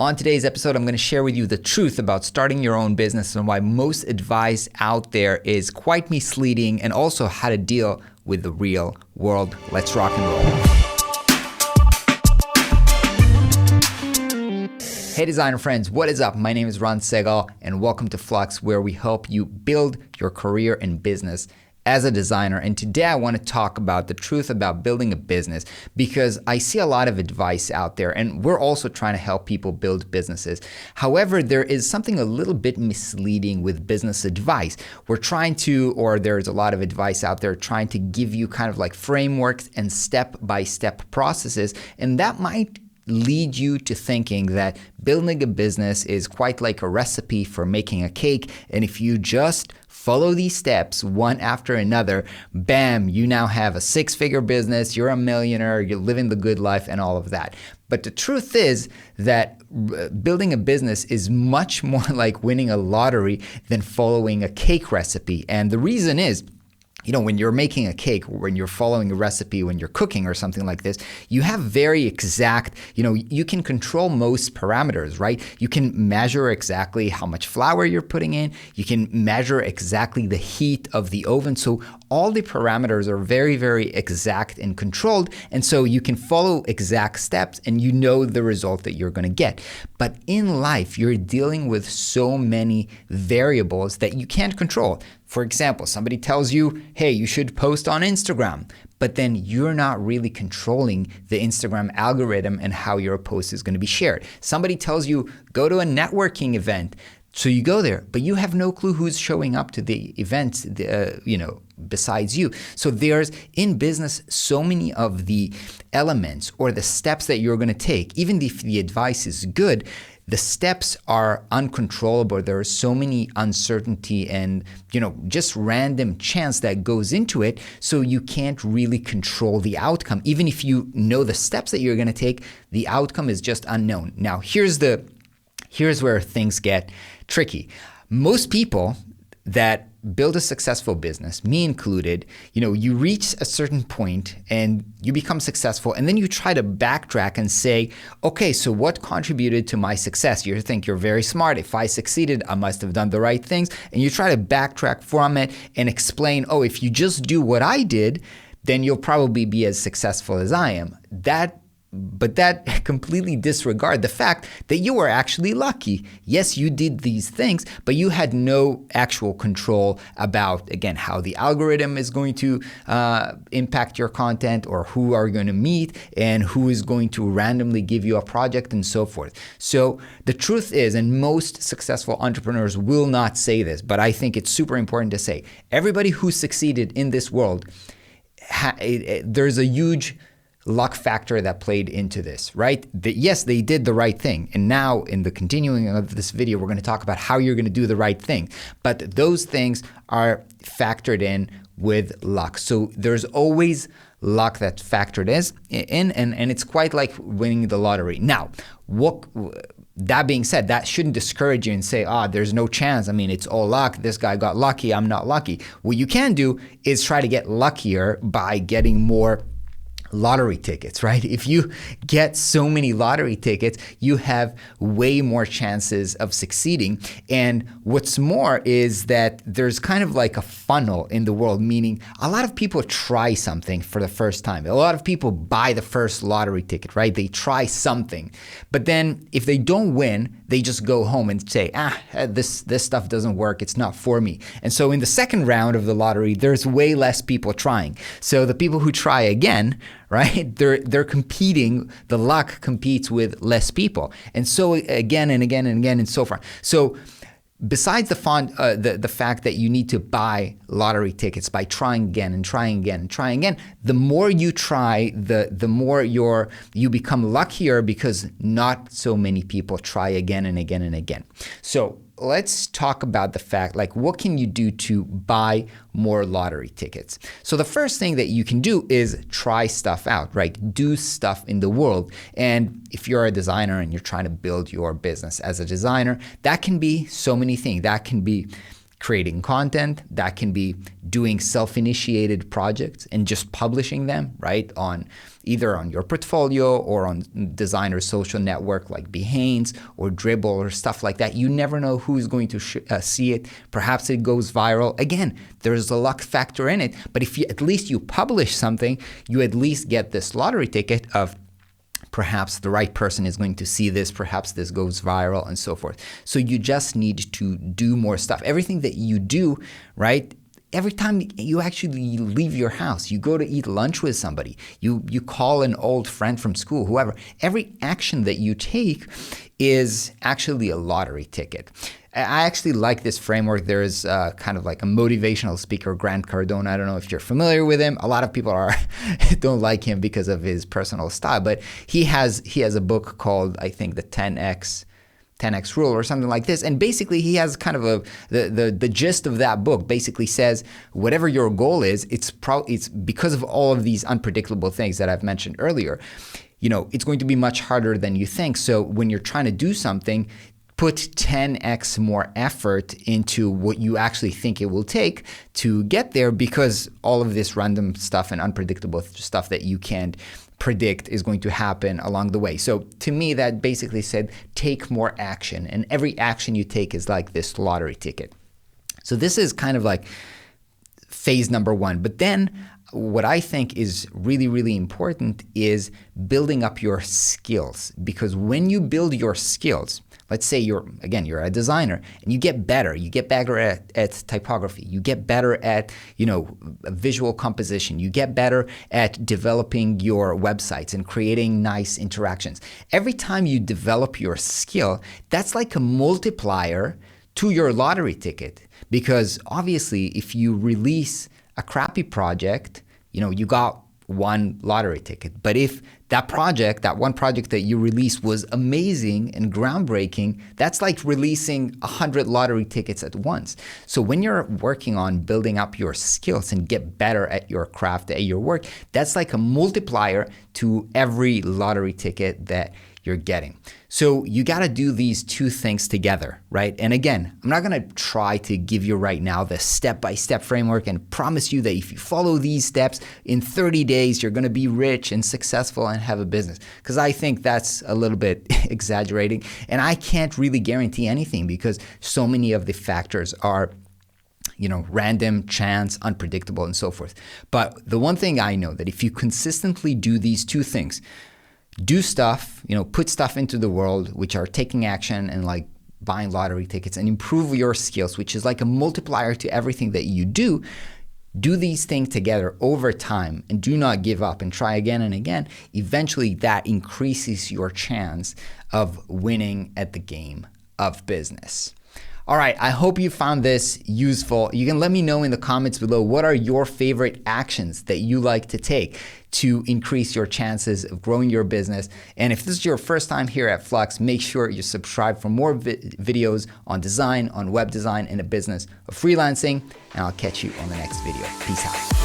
On today's episode, I'm going to share with you the truth about starting your own business and why most advice out there is quite misleading, and also how to deal with the real world. Let's rock and roll. Hey designer friends, what is up? My name is Ron Segal and welcome to Flux, where we help you build your career and business as a designer. And today I want to talk about the truth about building a business, because I see a lot of advice out there and we're also trying to help people build businesses. However, there is something a little bit misleading with business advice. There's a lot of advice out there trying to give you kind of like frameworks and step-by-step processes, and that might lead you to thinking that building a business is quite like a recipe for making a cake, and if you just follow these steps one after another, bam, you now have a six-figure business, you're a millionaire, you're living the good life and all of that. But the truth is that building a business is much more like winning a lottery than following a cake recipe. And the reason is, when you're making a cake, when you're following a recipe, when you're cooking or something like this, you have very exact, you can control most parameters, right? You can measure exactly how much flour you're putting in. You can measure exactly the heat of the oven. So all the parameters are very, very exact and controlled. And so you can follow exact steps and you know the result that you're going to get. But in life, you're dealing with so many variables that you can't control. For example, somebody tells you, hey, you should post on Instagram, but then you're not really controlling the Instagram algorithm and how your post is going to be shared. Somebody tells you, go to a networking event. So you go there, but you have no clue who's showing up to the events, besides you. So there's, in business, so many of the elements or the steps that you're going to take, even if the advice is good, the steps are uncontrollable. There are so many uncertainty and, just random chance that goes into it. So you can't really control the outcome. Even if you know the steps that you're going to take, the outcome is just unknown. Now, here's where things get tricky. Most people that build a successful business, me included, you reach a certain point and you become successful, and then you try to backtrack and say, okay, so what contributed to my success? You think you're very smart. If I succeeded, I must have done the right things. And you try to backtrack from it and explain, if you just do what I did, then you'll probably be as successful as I am. But that completely disregards the fact that you were actually lucky. Yes, you did these things, but you had no actual control about, again, how the algorithm is going to impact your content, or who are going to meet, and who is going to randomly give you a project, and so forth. So the truth is, and most successful entrepreneurs will not say this, but I think it's super important to say, everybody who succeeded in this world, there's a huge luck factor that played into this, right? Yes, they did the right thing. And now in the continuing of this video, we're going to talk about how you're going to do the right thing. But those things are factored in with luck. So there's always luck that's factored in, and it's quite like winning the lottery. Now, that being said, that shouldn't discourage you and say, there's no chance. I mean, it's all luck. This guy got lucky. I'm not lucky. What you can do is try to get luckier by getting more lottery tickets, right? If you get so many lottery tickets, you have way more chances of succeeding. And what's more is that there's kind of like a funnel in the world, meaning a lot of people try something for the first time. A lot of people buy the first lottery ticket, right? They try something. But then if they don't win, they just go home and say, this stuff doesn't work. It's not for me. And so in the second round of the lottery, there's way less people trying. So the people who try again, right? They're competing. The luck competes with less people, and so again and again and again and so forth. So besides the fact that you need to buy lottery tickets by trying again and trying again and trying again, the more you try, the more you become luckier, because not so many people try again and again and again. So let's talk about the fact, what can you do to buy more lottery tickets? So the first thing that you can do is try stuff out, right? Do stuff in the world. And if you're a designer and you're trying to build your business as a designer, that can be so many things. That can be creating content, that can be doing self-initiated projects and just publishing them, right, on either on your portfolio or on designer social network like Behance or Dribbble or stuff like that. You never know who's going to see it. Perhaps it goes viral. Again, there's a luck factor in it, but if you, at least you publish something, you at least get this lottery ticket of perhaps the right person is going to see this, perhaps this goes viral and so forth. So you just need to do more stuff. Everything that you do, right? Every time you actually leave your house, you go to eat lunch with somebody, you call an old friend from school, whoever, every action that you take is actually a lottery ticket. I actually like this framework. There's kind of like a motivational speaker, Grant Cardone. I don't know if you're familiar with him. A lot of people don't like him because of his personal style, but he has a book called, I think, the 10X rule or something like this. And basically he has kind of the gist of that book basically says whatever your goal is, it's because of all of these unpredictable things that I've mentioned earlier, it's going to be much harder than you think. So when you're trying to do something, put 10x more effort into what you actually think it will take to get there, because all of this random stuff and unpredictable stuff that you can't predict is going to happen along the way. So to me, that basically said, take more action, and every action you take is like this lottery ticket. So this is kind of like phase number one. But then what I think is really, really important is building up your skills, because when you build your skills, let's say you're a designer and you get better at typography, you get better at, visual composition, you get better at developing your websites and creating nice interactions. Every time you develop your skill, that's like a multiplier to your lottery ticket, because obviously if you release a crappy project, you got one lottery ticket. But if that one project that you released was amazing and groundbreaking, that's like releasing 100 lottery tickets at once. So when you're working on building up your skills and get better at your craft, at your work, that's like a multiplier to every lottery ticket that you're getting. So you got to do these two things together, right? And again, I'm not going to try to give you right now the step-by-step framework and promise you that if you follow these steps in 30 days, you're going to be rich and successful and have a business, because I think that's a little bit exaggerating. And I can't really guarantee anything because so many of the factors are random, chance, unpredictable, and so forth. But the one thing I know, that if you consistently do these two things, do stuff, put stuff into the world, which are taking action and like buying lottery tickets, and improve your skills, which is like a multiplier to everything that you do. Do these things together over time and do not give up and try again and again. Eventually that increases your chance of winning at the game of business. All right, I hope you found this useful. You can let me know in the comments below, what are your favorite actions that you like to take to increase your chances of growing your business. And if this is your first time here at Flux, make sure you subscribe for more videos on design, on web design, and the business of freelancing. And I'll catch you on the next video. Peace out.